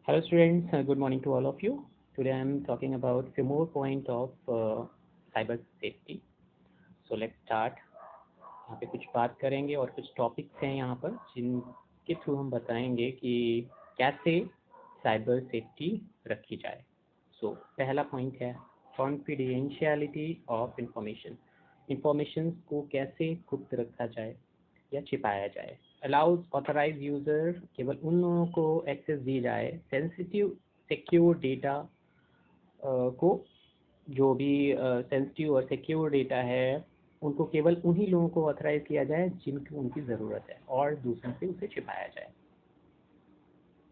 Hello students, good morning to all of you. Today I am talking about few more point of cyber safety. So let's start. यहाँ पे कुछ बात करेंगे और कुछ topics हैं यहाँ पर जिनके थ्रू हम बताएंगे कि कैसे साइबर सेफ्टी रखी जाए. सो पहला पॉइंट है कॉन्फिडेंशियलिटी ऑफ इंफॉर्मेशन. इंफॉर्मेशन को कैसे गुप्त रखा जाए या छिपाया जाए. अलाउज ऑथराइज यूज़र केवल उन लोगों को एक्सेस दी जाए सेंसिटिव सिक्योर डेटा को. जो भी सेंसिटिव और सिक्योर डेटा है उनको केवल उन्हीं लोगों को ऑथराइज किया जाए जिनको उनकी ज़रूरत है और दूसरों से उसे छिपाया जाए.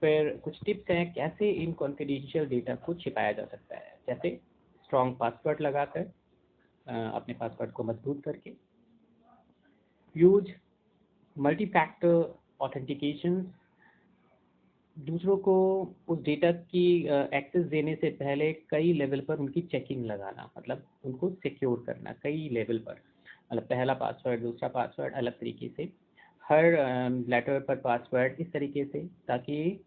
फिर कुछ टिप्स हैं कैसे इन कॉन्फिडेंशियल डेटा को छिपाया जा सकता है. जैसे स्ट्रॉन्ग पासवर्ड लगाकर, अपने पासवर्ड को मजबूत करके, यूज मल्टी फैक्टर ऑथेंटिकेशन, दूसरों को उस डेटा की एक्सेस देने से पहले कई लेवल पर उनकी चेकिंग लगाना, मतलब उनको सिक्योर करना कई लेवल पर. मतलब पहला पासवर्ड, दूसरा पासवर्ड अलग तरीके से, हर लेटर पर पासवर्ड इस तरीके से, ताकि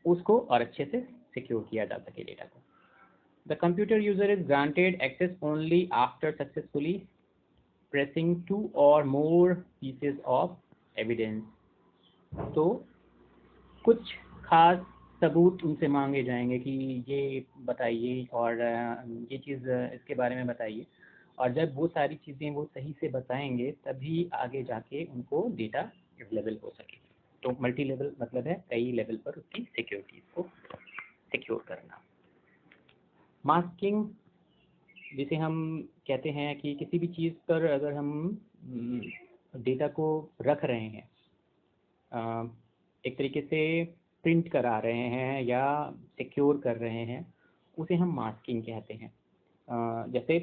उसको और अच्छे से सिक्योर किया जा सके डेटा को. The computer user is granted access only after successfully pressing 2 or more pieces of evidence. तो कुछ खास सबूत उनसे मांगे जाएंगे कि ये बताइए और ये चीज़ इसके बारे में बताइए. और जब वो सारी चीज़ें वो सही से बताएंगे तभी आगे जाके उनको डेटा अवेलेबल हो सके. तो मल्टी लेवल मतलब है कई लेवल पर उसकी सिक्योरिटी को सिक्योर करना. मास्किंग, जिसे हम कहते हैं कि किसी भी चीज़ पर अगर हम डेटा को रख रहे हैं, एक तरीके से प्रिंट करा रहे हैं या सिक्योर कर रहे हैं, उसे हम मास्किंग कहते हैं. जैसे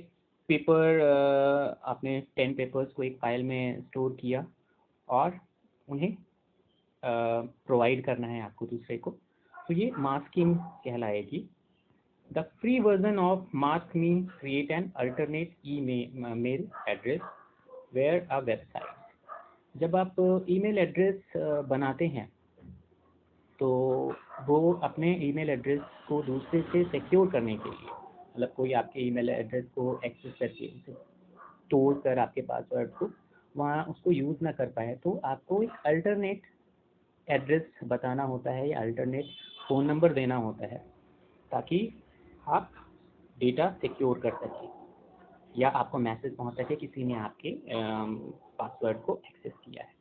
पेपर, आपने 10 पेपर्स को एक फाइल में स्टोर किया और उन्हें प्रोवाइड करना है आपको दूसरे को, तो ये मास्किंग कहलाएगी. The free version of mask me create an alternate email address where a website. जब आप ईमेल एड्रेस बनाते हैं तो वो अपने ईमेल एड्रेस को दूसरे से सिक्योर करने के लिए, मतलब कोई आपके ईमेल एड्रेस को एक्सेस करके उसे तोड़ कर आपके पासवर्ड को वहाँ उसको यूज़ ना कर पाए, तो आपको एक अल्टरनेट एड्रेस बताना होता है या अल्टरनेट फ़ोन नंबर देना होता है, ताकि आप डेटा सिक्योर कर सकें या आपको मैसेज पहुँच सके किसी ने आपके पासवर्ड को एक्सेस किया है.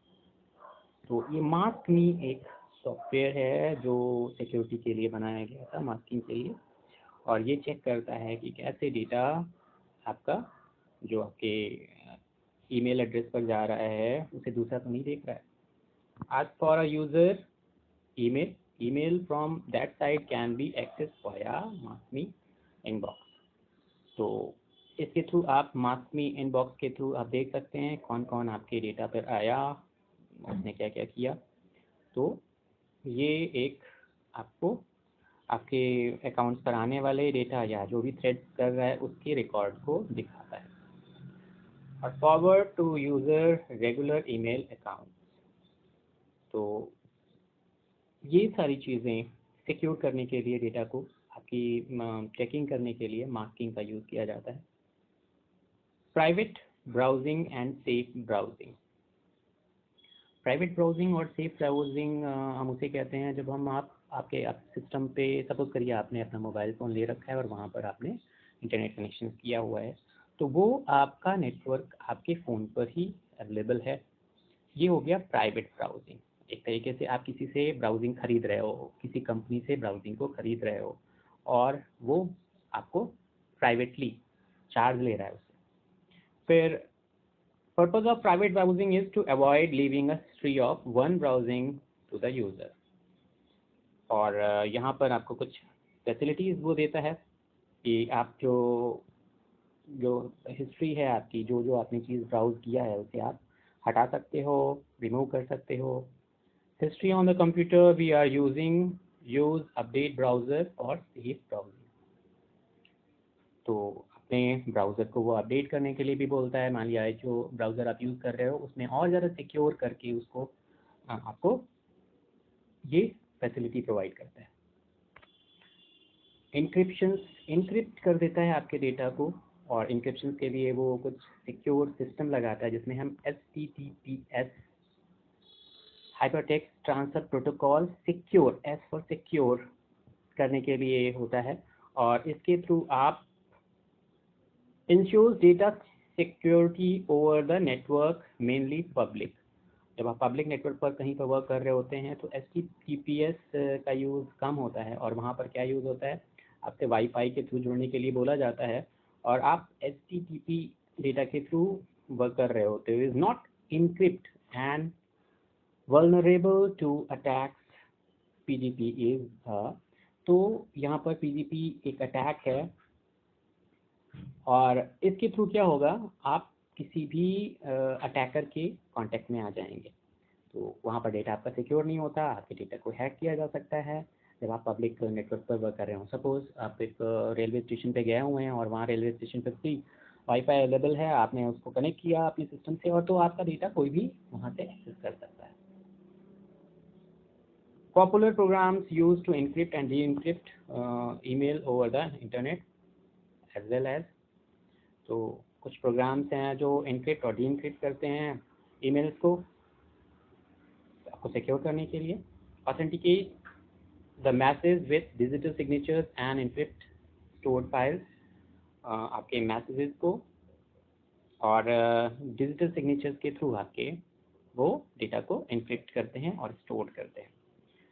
तो ये मास्क मी एक सॉफ्टवेयर है जो सिक्योरिटी के लिए बनाया गया था, मास्किंग के लिए, और ये चेक करता है कि कैसे डेटा आपका जो आपके ईमेल एड्रेस पर जा रहा है उसे दूसरा तो नहीं देख रहा है. आज for a user email, email from that site can be access via Mask Me inbox. तो इसके थ्रू आप मास्क मी इनबॉक्स के थ्रू आप देख सकते हैं कौन कौन आपके डेटा पर आया, उसने क्या क्या किया. तो ये एक आपको आपके अकाउंट्स पर आने वाले डेटा या जो भी थ्रेड कर रहा है उसके रिकॉर्ड को दिखाता है. और forward to user regular email account. तो ये सारी चीज़ें सिक्योर करने के लिए डेटा को आपकी चेकिंग करने के लिए मास्किंग का यूज़ किया जाता है. Private browsing and safe browsing. Private browsing और सेफ ब्राउजिंग हम उसे कहते हैं जब हम आपके सिस्टम पे, सपोज करिए आपने अपना मोबाइल फ़ोन ले रखा है और वहाँ पर आपने इंटरनेट कनेक्शन किया हुआ है, तो वो आपका नेटवर्क आपके फ़ोन पर ही अवेलेबल है. ये हो गया प्राइवेट ब्राउजिंग. एक तरीके से आप किसी से ब्राउजिंग खरीद रहे हो, किसी कंपनी से ब्राउजिंग को खरीद रहे हो और वो आपको प्राइवेटली चार्ज ले रहा है उससे. फिर purpose of private browsing is to avoid leaving a history of one browsing to the user. और यहाँ पर आपको कुछ फैसिलिटीज़ वो देता है कि आप जो जो हिस्ट्री है आपकी, जो जो आपने चीज़ ब्राउज किया है उसे आप हटा सकते हो, रिमूव कर सकते हो. History on the computer we are use update browser और सेफ ब्राउजिंग. तो अपने ब्राउज़र को वो अपडेट करने के लिए भी बोलता है. मान लिया जो ब्राउज़र आप यूज़ कर रहे हो उसमें और ज़्यादा सिक्योर करके उसको आपको ये फैसिलिटी प्रोवाइड करता है। इंक्रिप्ट कर देता है आपके डेटा को, और इंक्रिप्शन के लिए वो कुछ सिक्योर सिस्टम लगाता है जिसमें हम HTTPS hypertext transfer protocol secure, S for secure करने के लिए होता है, और इसके थ्रू आप ensures data security over the network mainly public. जब आप पब्लिक नेटवर्क पर कहीं पर वर्क कर रहे होते हैं तो HTTPS का यूज़ कम होता है, और वहाँ पर क्या यूज़ होता है, आपसे वाईफाई के थ्रू जुड़ने के लिए बोला जाता है, और आप HTTP डेटा के थ्रू वर्क कर रहे होते हो। Is not encrypt and vulnerable to attacks, PGP is तो यहाँ पर PGP एक अटैक है, और इसके थ्रू क्या होगा, आप किसी भी अटैकर के कांटेक्ट में आ जाएंगे। तो वहाँ पर डेटा आपका सिक्योर नहीं होता, आपके डेटा को हैक किया जा सकता है जब आप पब्लिक नेटवर्क पर वर्क कर रहे हो। सपोज आप एक रेलवे स्टेशन पे गए हुए हैं और वहाँ रेलवे स्टेशन पर फ्री वाईफाई अवेलेबल है, आपने उसको कनेक्ट किया अपने सिस्टम से, और तो आपका डेटा कोई भी वहाँ से एक्सेस कर सकता है। Popular programs used to encrypt and de-encrypt email over the internet as well as, तो कुछ प्रोग्राम्स हैं जो encrypt और de-encrypt करते हैं ईमेल्स को आपको सिक्योर करने के लिए। Authenticate the messages with digital signatures and encrypt stored files, आपके मैसेजेस को और डिजिटल सिग्नेचर्स के थ्रू आपके वो डेटा को encrypt करते हैं और स्टोर करते हैं।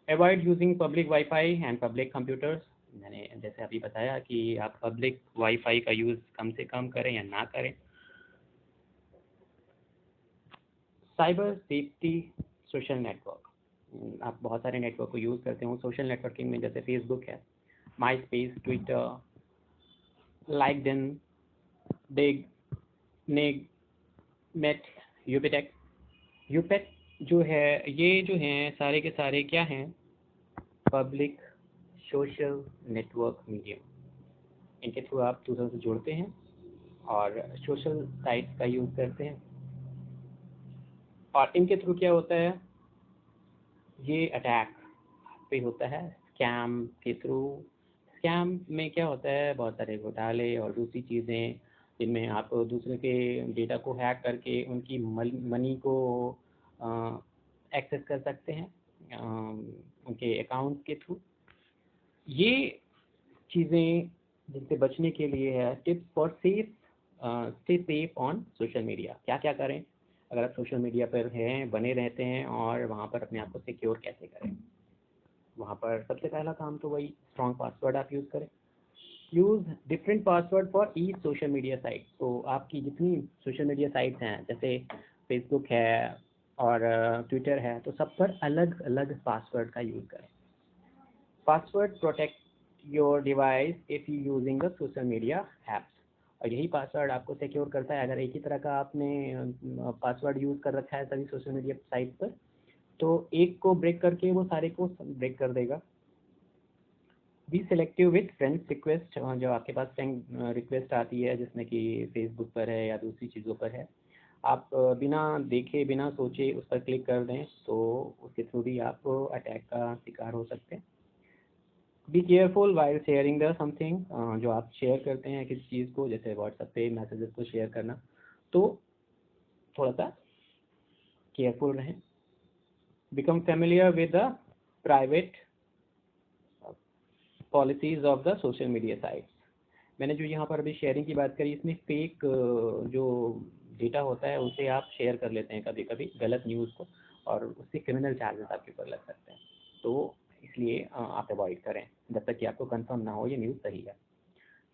Avoid using public Wi-Fi and public computers, मैंने जैसे अभी बताया कि आप पब्लिक वाईफाई का यूज़ कम से कम करें या ना करें। साइबर सेफ्टी सोशल नेटवर्क, आप बहुत सारे नेटवर्क को यूज़ करते हो सोशल नेटवर्किंग में, जैसे फेसबुक है, MySpace, Twitter, LinkedIn, Digg, Ning, मेट, यूपेक जो है, ये जो हैं सारे के सारे क्या हैं, पब्लिक सोशल नेटवर्क मीडियम। इनके थ्रू आप दूसरों से जुड़ते हैं और सोशल साइट्स का यूज़ करते हैं, और इनके थ्रू क्या होता है, ये अटैक पे होता है स्कैम के थ्रू। स्कैम में क्या होता है, बहुत सारे घोटाले और दूसरी चीज़ें जिनमें आप दूसरे के डेटा को हैक करके उनकी मनी को एक्सेस कर सकते हैं उनके अकाउंट के थ्रू। ये चीज़ें जिनसे बचने के लिए है tips for safe, stay safe on social media. क्या क्या करें अगर आप सोशल मीडिया पर हैं, बने रहते हैं, और वहाँ पर अपने आप को सिक्योर कैसे करें। वहाँ पर सबसे पहला काम तो वही स्ट्रॉन्ग पासवर्ड आप यूज़ करें। Use different password for each social media site. तो आपकी जितनी सोशल मीडिया साइट्स हैं, जैसे फेसबुक है और ट्विटर है, तो सब पर अलग अलग पासवर्ड का यूज़ करें। Password protect your device if you using the social media apps, और यही पासवर्ड आपको सिक्योर करता है। अगर एक ही तरह का आपने पासवर्ड यूज़ कर रखा है सभी सोशल मीडिया साइट पर, तो एक को ब्रेक करके वो सारे को ब्रेक कर देगा। Be selective with friends request, जो आपके पास फ्रेंड रिक्वेस्ट आती है जिसमें कि फेसबुक पर है या दूसरी चीज़ों पर है, आप बिना देखे बिना सोचे उस पर क्लिक कर दें तो उसके थ्रू भी आप अटैक का शिकार हो सकते हैं। Be careful while sharing the something, जो आप शेयर करते हैं किसी चीज़ को, जैसे व्हाट्सएप पे मैसेजेस को शेयर करना, तो थोड़ा सा केयरफुल रहें। Become familiar with the private policies of the social media sites. मैंने जो यहाँ पर अभी शेयरिंग की बात करी, इसमें फेक जो डेटा होता है उसे आप शेयर कर लेते हैं कभी कभी, गलत न्यूज़ को, और उससे क्रिमिनल चार्जेस आपके ऊपर लग सकते हैं। तो इसलिए आप अवॉइड करें जब तक कि आपको कंफर्म ना हो ये न्यूज़ सही है।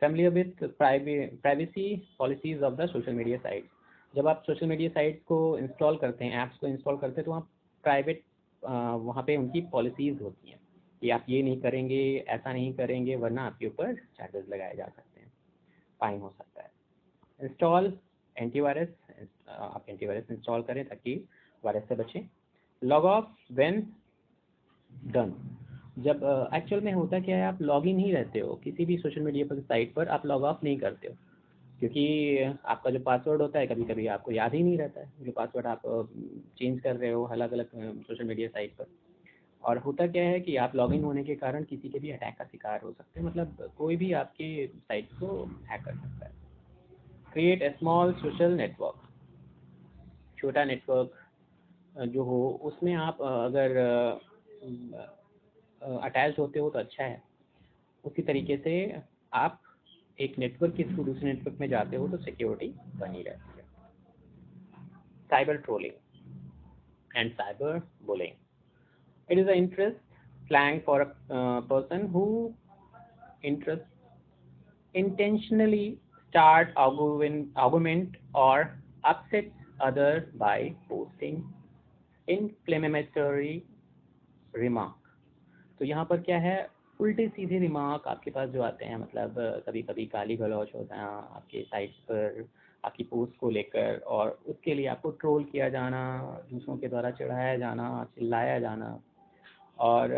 Familiar with privacy policies of the social media sites, जब आप सोशल मीडिया साइट्स को इंस्टॉल करते हैं, ऐप्स को इंस्टॉल करते हैं, तो वहाँ प्राइवेट वहाँ पे उनकी पॉलिसीज़ होती हैं कि आप ये नहीं करेंगे, ऐसा नहीं करेंगे, वरना आपके ऊपर चार्जेस लगाए जा सकते हैं, फाइन हो सकता है। इंस्टॉल एंटीवायरस, आप एंटीवायरस इंस्टॉल करें ताकि वायरस से बचें। लॉग ऑफ व्हेन डन, जब एक्चुअल में होता क्या है, आप लॉग इन ही रहते हो किसी भी सोशल मीडिया पर साइट पर, आप लॉग ऑफ नहीं करते हो, क्योंकि आपका जो पासवर्ड होता है कभी कभी आपको याद ही नहीं रहता है, जो पासवर्ड आप चेंज कर रहे हो अलग अलग सोशल मीडिया साइट पर। और होता क्या है कि आप लॉगिन होने के कारण किसी के भी अटैक का शिकार हो सकते हैं, मतलब कोई भी आपके साइट को हैक कर सकता है। Create a small social network, छोटा नेटवर्क जो हो उसमें आप अगर अटैच होते हो तो अच्छा है। उसी तरीके से आप एक नेटवर्क के थ्रू दूसरे नेटवर्क में जाते हो तो सिक्योरिटी बनी रहती है। Cyber trolling and cyber bullying, it is an interest slang for a person who interest intentionally start argument or upset others by posting inflammatory remark। तो यहाँ पर क्या है, उल्टे सीधे रिमार्क आपके पास जो आते हैं, मतलब कभी कभी गाली गलौज होता है आपके साइट पर आपकी पोस्ट को लेकर, और उसके लिए आपको ट्रोल किया जाना, दूसरों के द्वारा चढ़ाया जाना, चिल्लाया जाना, और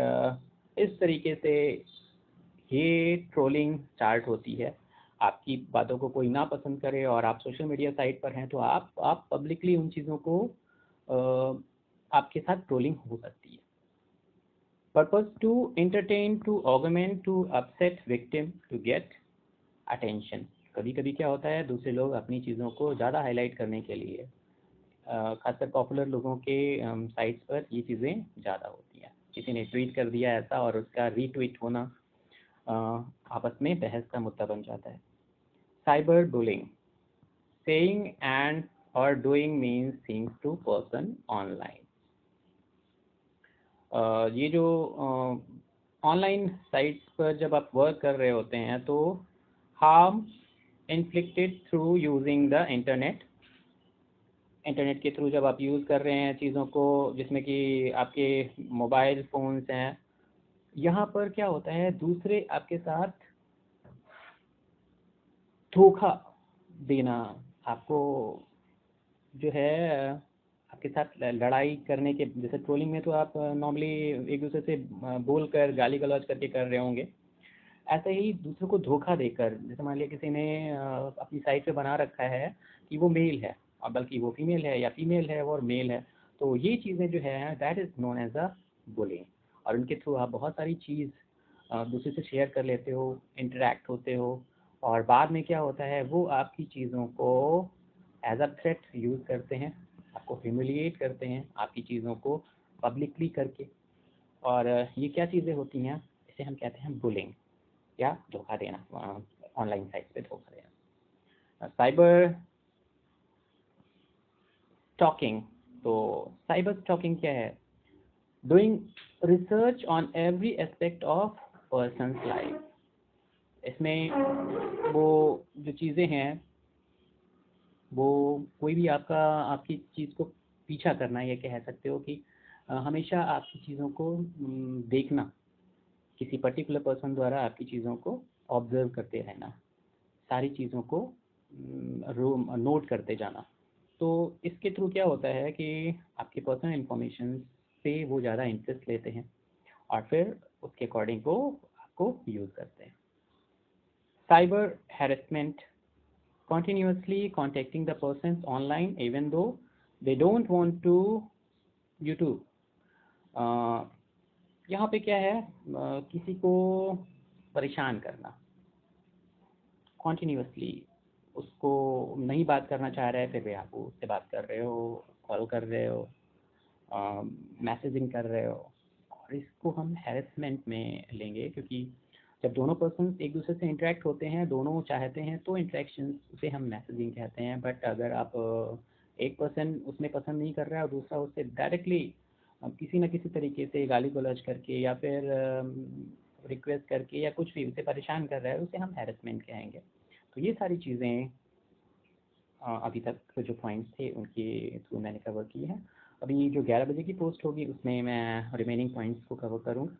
इस तरीके से ये ट्रोलिंग स्टार्ट होती है। आपकी बातों को कोई ना पसंद करे और आप सोशल मीडिया साइट पर हैं तो आप पब्लिकली उन चीज़ों को आपके साथ ट्रोलिंग हो सकती है। Purpose to entertain, to argument, to upset victim, to get attention. कभी कभी क्या होता है, दूसरे लोग अपनी चीज़ों को ज़्यादा हाईलाइट करने के लिए, खासकर पॉपुलर लोगों के साइट्स पर ये चीज़ें ज़्यादा होती हैं। किसी ने ट्वीट कर दिया ऐसा और उसका रीट्वीट होना आपस में बहस का मुद्दा बन जाता है। साइबर बुलिंग, सेइंग एंड और doing means things to person online. ये जो ऑनलाइन साइट्स पर जब आप वर्क कर रहे होते हैं तो harm inflicted through using the internet के थ्रू जब आप यूज़ कर रहे हैं चीज़ों को, जिसमें कि आपके मोबाइल फ़ोन्स हैं, यहाँ पर क्या होता है, दूसरे आपके साथ धोखा देना, आपको जो है आपके साथ लड़ाई करने के, जैसे ट्रोलिंग में तो आप नॉर्मली एक दूसरे से बोल कर गाली गलौज करके कर रहे होंगे, ऐसे ही दूसरों को धोखा देकर, जैसे मान लिया किसी ने अपनी साइट पे बना रखा है कि वो मेल है और बल्कि वो फीमेल है, या फीमेल है और मेल है, तो ये चीज़ें जो है that is known as a bullying. और उनके थ्रू आप बहुत सारी चीज़ दूसरे से शेयर कर लेते हो, इंटरेक्ट होते हो, और बाद में क्या होता है, वो आपकी चीज़ों को एज अ थ्रेट यूज़ करते हैं, आपको ह्यूमिलिएट करते हैं आपकी चीज़ों को पब्लिकली करके। और ये क्या चीज़ें होती हैं, इसे हम कहते हैं बुलिंग या धोखा देना, ऑनलाइन साइट पे धोखा देना। साइबर स्टॉकिंग, तो साइबर स्टॉकिंग क्या है, doing research on every aspect of persons life. इसमें वो जो चीज़ें हैं, वो कोई भी आपकी चीज़ को पीछा करना, ये कह सकते हो कि हमेशा आपकी चीज़ों को देखना, किसी पर्टिकुलर पर्सन द्वारा आपकी चीज़ों को ऑब्जर्व करते रहना, सारी चीज़ों को नोट करते जाना। तो इसके थ्रू क्या होता है कि आपके पर्सनल इन्फॉर्मेशन से वो ज़्यादा इंटरेस्ट लेते हैं और फिर उसके अकॉर्डिंग वो आपको यूज़ करते हैं। Cyber harassment, continuously contacting the persons online even though they don't want to you to, यहाँ पे क्या है, किसी को परेशान करना, कॉन्टीन्यूसली उसको नहीं बात करना चाह रहे हैं, फिर भी आप उससे बात कर रहे हो, कॉल कर रहे हो, मैसेजिंग कर रहे हो, और इसको हम हैरेसमेंट में लेंगे, क्योंकि जब दोनों पर्सन एक दूसरे से इंटरेक्ट होते हैं, दोनों चाहते हैं, तो इंटरेक्शन उसे हम मैसेजिंग कहते हैं। बट अगर आप एक पर्सन उसमें पसंद नहीं कर रहा है और दूसरा उससे डायरेक्टली किसी न किसी तरीके से गाली गलौज करके या फिर रिक्वेस्ट करके या कुछ भी उसे परेशान कर रहा है, उसे हम हैरेसमेंट कहेंगे। तो ये सारी चीज़ें अभी तक जो पॉइंट्स थे उनके थ्रू मैंने कवर किए हैं। अभी जो 11 बजे की पोस्ट होगी उसमें मैं रिमेनिंग पॉइंट्स को कवर करूँगा।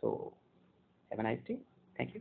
So have a nice day, thank you.